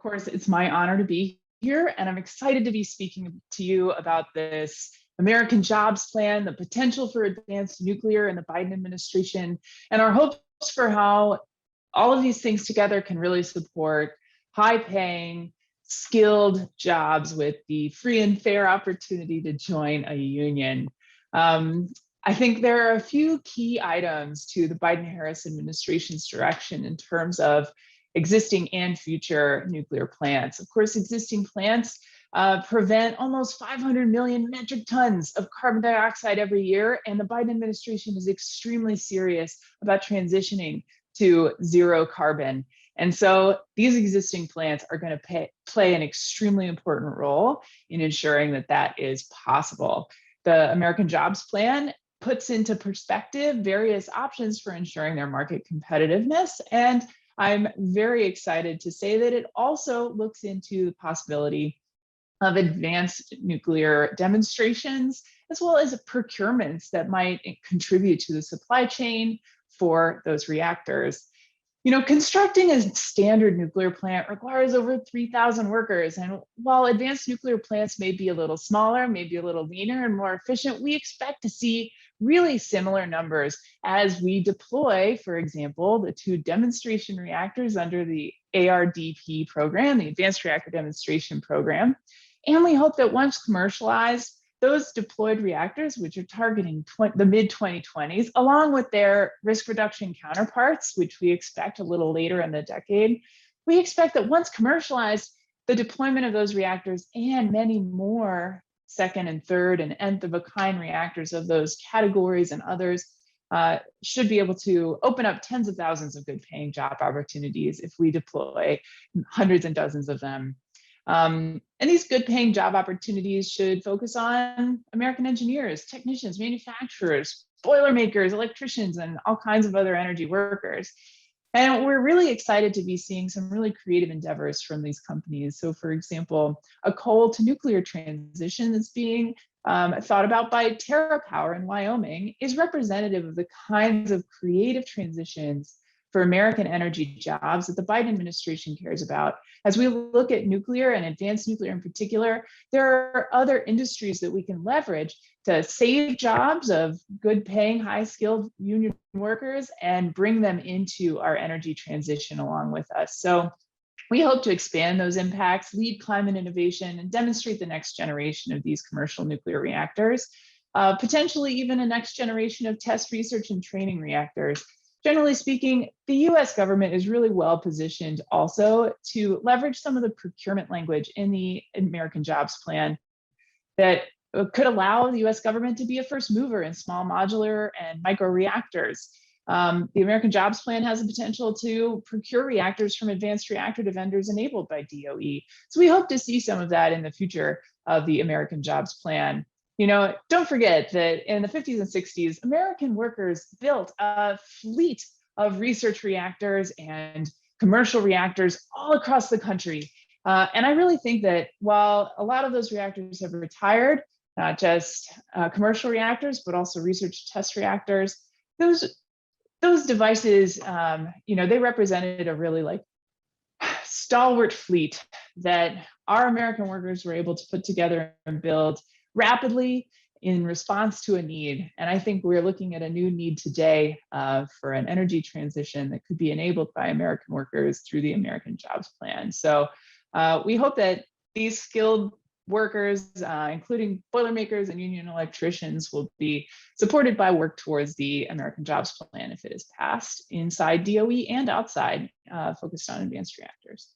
course, it's my honor to be here, and I'm excited to be speaking to you about this American Jobs Plan, the potential for advanced nuclear in the Biden administration, and our hopes for how all of these things together can really support high-paying, skilled jobs with the free and fair opportunity to join a union. Um, I think there are a few key items to the Biden-Harris administration's direction in terms of existing and future nuclear plants. Of course, existing plants prevent almost 500 million metric tons of carbon dioxide every year, and the Biden administration is extremely serious about transitioning to zero carbon. And so these existing plants are going to play an extremely important role in ensuring that that is possible. The American Jobs Plan puts into perspective various options for ensuring their market competitiveness, and I'm very excited to say that it also looks into the possibility of advanced nuclear demonstrations, as well as procurements that might contribute to the supply chain for those reactors. You know, constructing a standard nuclear plant requires over 3,000 workers. And while advanced nuclear plants may be a little smaller, maybe a little leaner and more efficient, we expect to see really similar numbers as we deploy, for example, the 2 demonstration reactors under the ARDP program, the Advanced Reactor Demonstration Program. And we hope that once commercialized, those deployed reactors, which are targeting the mid-2020s, along with their risk reduction counterparts, which we expect a little later in the decade, we expect that once commercialized, the deployment of those reactors and many more second and third and nth of a kind reactors of those categories and others should be able to open up tens of thousands of good paying job opportunities if we deploy hundreds and dozens of them. And these good paying job opportunities should focus on American engineers, technicians, manufacturers, boilermakers, electricians, and all kinds of other energy workers. And we're really excited to be seeing some really creative endeavors from these companies. So for example, a coal to nuclear transition that's being thought about by TerraPower in Wyoming is representative of the kinds of creative transitions for American energy jobs that the Biden administration cares about. As we look at nuclear and advanced nuclear in particular, there are other industries that we can leverage to save jobs of good paying, high skilled union workers and bring them into our energy transition along with us. So we hope to expand those impacts, lead climate innovation, and demonstrate the next generation of these commercial nuclear reactors, potentially even a next generation of test research and training reactors. Generally speaking, the US government is really well positioned also to leverage some of the procurement language in the American Jobs Plan that could allow the US government to be a first mover in small modular and micro reactors. The American Jobs Plan has the potential to procure reactors from advanced reactor vendors enabled by DOE. So we hope to see some of that in the future of the American Jobs Plan. You know, don't forget that in the 50s and 60s, American workers built a fleet of research reactors and commercial reactors all across the country. And I really think that while a lot of those reactors have retired, not just commercial reactors, but also research test reactors, those devices, you know, they represented a really like stalwart fleet that our American workers were able to put together and build rapidly in response to a need. And I think we're looking at a new need today for an energy transition that could be enabled by American workers through the American Jobs Plan. So we hope that these skilled workers, including Boilermakers and union electricians, will be supported by work towards the American Jobs Plan if it is passed inside DOE and outside, focused on advanced reactors.